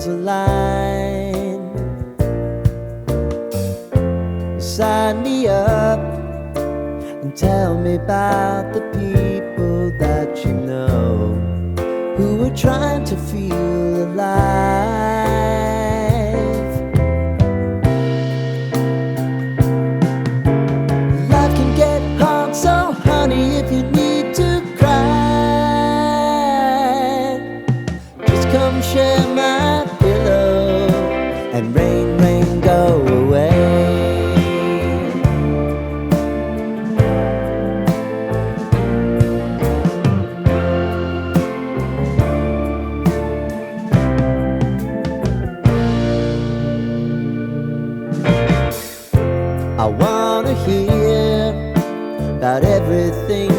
stars align. Sign me up and tell me about the people that you know who are trying to feel alive. Life can get hard, so honey, if you need to cry, just come share my pillow and rain, rain, go away. I wanna hear about everything